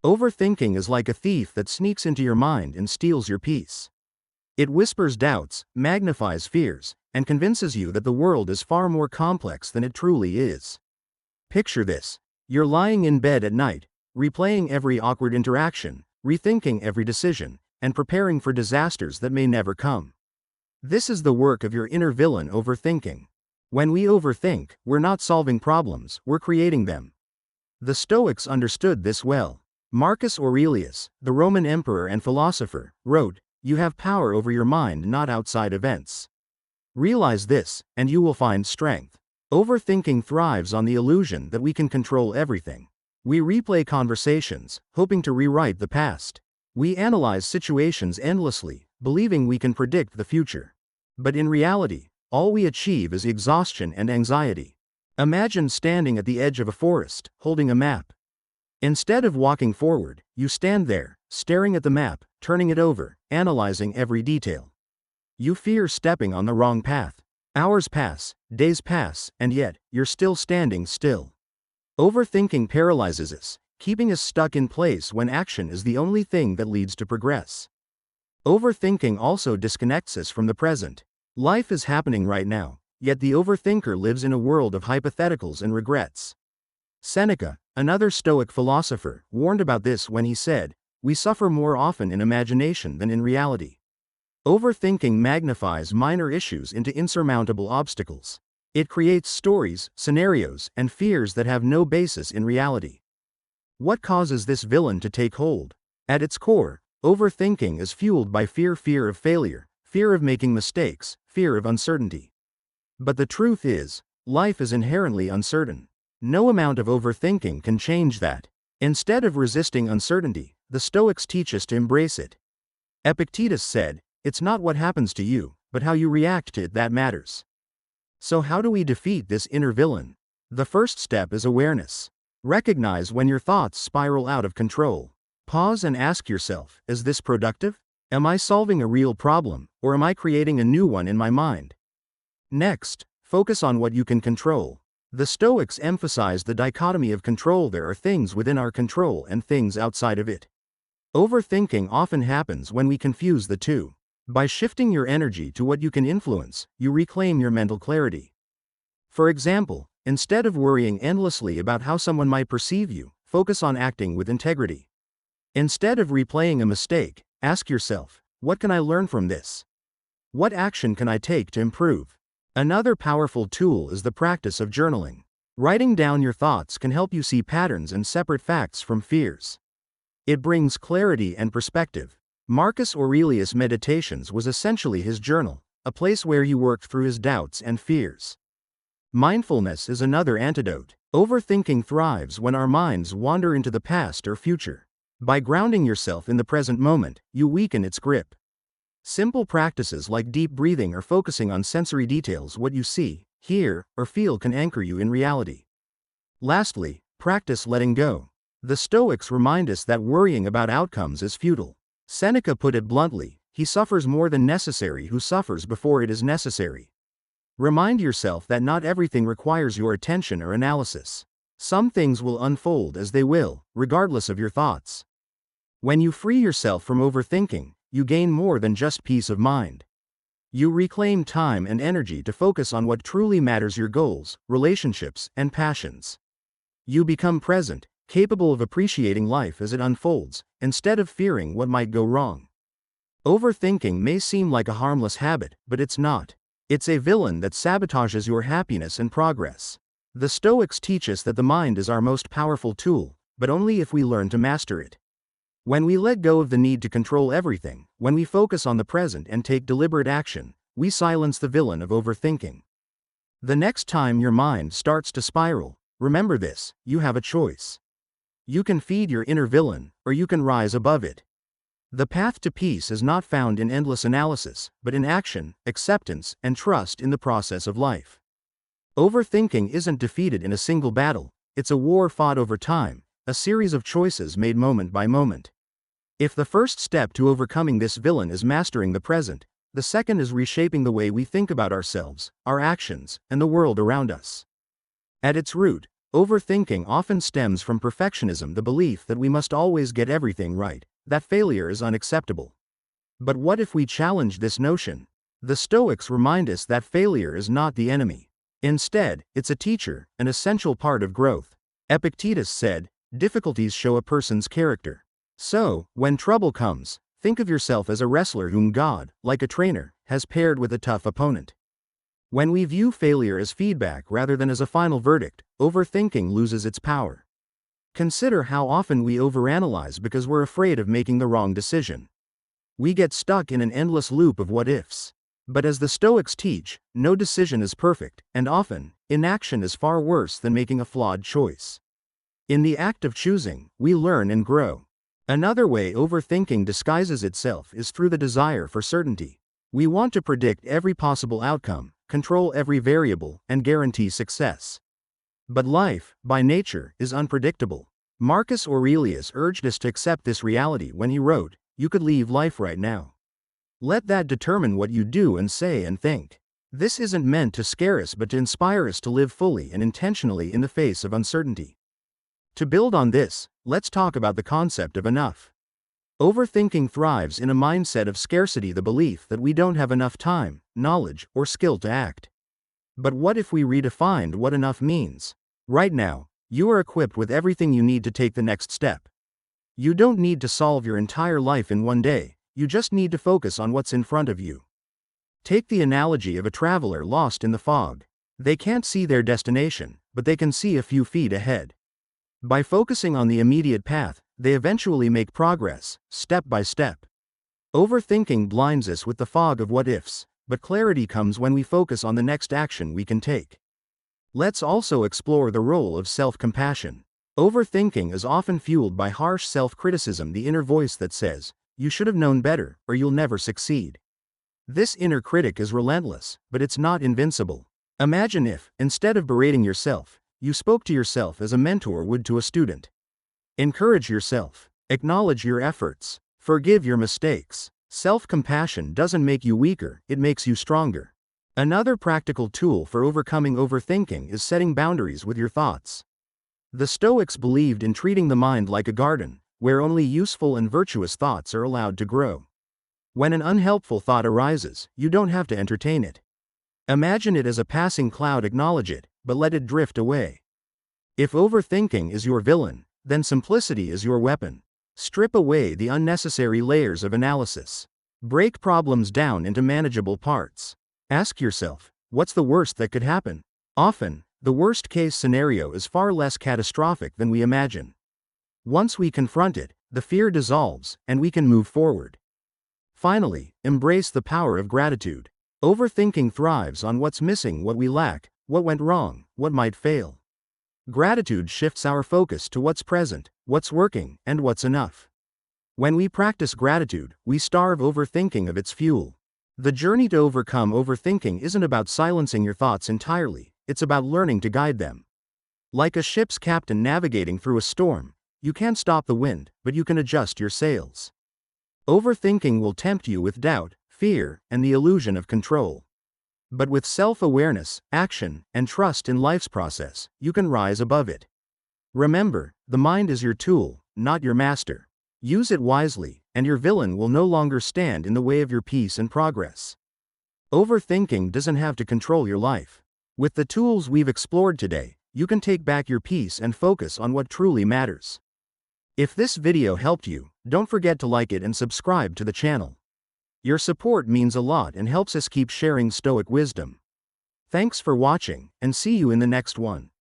Overthinking is like a thief that sneaks into your mind and steals your peace. It whispers doubts, magnifies fears, and convinces you that the world is far more complex than it truly is. Picture this. You're lying in bed at night, replaying every awkward interaction, rethinking every decision, and preparing for disasters that may never come. This is the work of your inner villain, overthinking. When we overthink, we're not solving problems, we're creating them. The Stoics understood this well. Marcus Aurelius, the Roman emperor and philosopher, wrote, "You have power over your mind, not outside events. Realize this, and you will find strength." Overthinking thrives on the illusion that we can control everything. We replay conversations, hoping to rewrite the past. We analyze situations endlessly, believing we can predict the future. But in reality, all we achieve is exhaustion and anxiety. Imagine standing at the edge of a forest, holding a map. Instead of walking forward, you stand there, staring at the map, turning it over, analyzing every detail. You fear stepping on the wrong path. Hours pass, days pass, and yet, you're still standing still. Overthinking paralyzes us, keeping us stuck in place when action is the only thing that leads to progress. Overthinking also disconnects us from the present. Life is happening right now, yet the overthinker lives in a world of hypotheticals and regrets. Seneca, another Stoic philosopher, warned about this when he said, "We suffer more often in imagination than in reality." Overthinking magnifies minor issues into insurmountable obstacles. It creates stories, scenarios, and fears that have no basis in reality. What causes this villain to take hold? At its core, overthinking is fueled by fear of failure, fear of making mistakes, fear of uncertainty. But the truth is, life is inherently uncertain. No amount of overthinking can change that. Instead of resisting uncertainty, the Stoics teach us to embrace it. Epictetus said, "It's not what happens to you, but how you react to it that matters." So how do we defeat this inner villain? The first step is awareness. Recognize when your thoughts spiral out of control. Pause and ask yourself, is this productive? Am I solving a real problem, or am I creating a new one in my mind? Next, focus on what you can control. The Stoics emphasize the dichotomy of control. There are things within our control and things outside of it. Overthinking often happens when we confuse the two. By shifting your energy to what you can influence, you reclaim your mental clarity. For example, instead of worrying endlessly about how someone might perceive you, focus on acting with integrity. Instead of replaying a mistake, ask yourself, what can I learn from this? What action can I take to improve? Another powerful tool is the practice of journaling. Writing down your thoughts can help you see patterns and separate facts from fears. It brings clarity and perspective. Marcus Aurelius' Meditations was essentially his journal, a place where he worked through his doubts and fears. Mindfulness is another antidote. Overthinking thrives when our minds wander into the past or future. By grounding yourself in the present moment, you weaken its grip. Simple practices like deep breathing or focusing on sensory details, what you see, hear, or feel, can anchor you in reality. Lastly, practice letting go. The Stoics remind us that worrying about outcomes is futile. Seneca put it bluntly, "He suffers more than necessary who suffers before it is necessary." Remind yourself that not everything requires your attention or analysis. Some things will unfold as they will, regardless of your thoughts. When you free yourself from overthinking, you gain more than just peace of mind. You reclaim time and energy to focus on what truly matters: your goals, relationships, and passions. You become present, capable of appreciating life as it unfolds, instead of fearing what might go wrong. Overthinking may seem like a harmless habit, but it's not. It's a villain that sabotages your happiness and progress. The Stoics teach us that the mind is our most powerful tool, but only if we learn to master it. When we let go of the need to control everything, when we focus on the present and take deliberate action, we silence the villain of overthinking. The next time your mind starts to spiral, remember this: you have a choice. You can feed your inner villain, or you can rise above it. The path to peace is not found in endless analysis, but in action, acceptance, and trust in the process of life. Overthinking isn't defeated in a single battle, it's a war fought over time, a series of choices made moment by moment. If the first step to overcoming this villain is mastering the present, the second is reshaping the way we think about ourselves, our actions, and the world around us. At its root, Overthinking often stems from perfectionism, the belief that we must always get everything right, that failure is unacceptable. But what if we challenge this notion? The Stoics remind us that failure is not the enemy. Instead, it's a teacher, an essential part of growth. Epictetus said, "Difficulties show a person's character." So, when trouble comes, think of yourself as a wrestler whom God, like a trainer, has paired with a tough opponent. When we view failure as feedback rather than as a final verdict, overthinking loses its power. Consider how often we overanalyze because we're afraid of making the wrong decision. We get stuck in an endless loop of what-ifs. But as the Stoics teach, no decision is perfect, and often, inaction is far worse than making a flawed choice. In the act of choosing, we learn and grow. Another way overthinking disguises itself is through the desire for certainty. We want to predict every possible outcome, control every variable, and guarantee success. But life, by nature, is unpredictable. Marcus Aurelius urged us to accept this reality when he wrote, "You could leave life right now. Let that determine what you do and say and think." This isn't meant to scare us but to inspire us to live fully and intentionally in the face of uncertainty. To build on this, let's talk about the concept of enough. Overthinking thrives in a mindset of scarcity, the belief that we don't have enough time, knowledge, or skill to act. But what if we redefined what enough means? Right now, you are equipped with everything you need to take the next step. You don't need to solve your entire life in one day, you just need to focus on what's in front of you. Take the analogy of a traveler lost in the fog. They can't see their destination, but they can see a few feet ahead. By focusing on the immediate path, they eventually make progress, step by step. Overthinking blinds us with the fog of what-ifs, but clarity comes when we focus on the next action we can take. Let's also explore the role of self-compassion. Overthinking is often fueled by harsh self-criticism, the inner voice that says, "You should have known better, or you'll never succeed." This inner critic is relentless, but it's not invincible. Imagine if, instead of berating yourself, you spoke to yourself as a mentor would to a student. Encourage yourself. Acknowledge your efforts. Forgive your mistakes. Self-compassion doesn't make you weaker, it makes you stronger. Another practical tool for overcoming overthinking is setting boundaries with your thoughts. The Stoics believed in treating the mind like a garden, where only useful and virtuous thoughts are allowed to grow. When an unhelpful thought arises, you don't have to entertain it. Imagine it as a passing cloud, acknowledge it, but let it drift away. If overthinking is your villain, then simplicity is your weapon. Strip away the unnecessary layers of analysis. Break problems down into manageable parts. Ask yourself, what's the worst that could happen? Often, the worst-case scenario is far less catastrophic than we imagine. Once we confront it, the fear dissolves, and we can move forward. Finally, embrace the power of gratitude. Overthinking thrives on what's missing, what we lack, what went wrong, what might fail. Gratitude shifts our focus to what's present, what's working, and what's enough. When we practice gratitude, we starve overthinking of its fuel. The journey to overcome overthinking isn't about silencing your thoughts entirely, it's about learning to guide them. Like a ship's captain navigating through a storm, you can't stop the wind, but you can adjust your sails. Overthinking will tempt you with doubt, fear, and the illusion of control. But with self-awareness, action, and trust in life's process, you can rise above it. Remember, the mind is your tool, not your master. Use it wisely, and your villain will no longer stand in the way of your peace and progress. Overthinking doesn't have to control your life. With the tools we've explored today, you can take back your peace and focus on what truly matters. If this video helped you, don't forget to like it and subscribe to the channel. Your support means a lot and helps us keep sharing Stoic wisdom. Thanks for watching, and see you in the next one.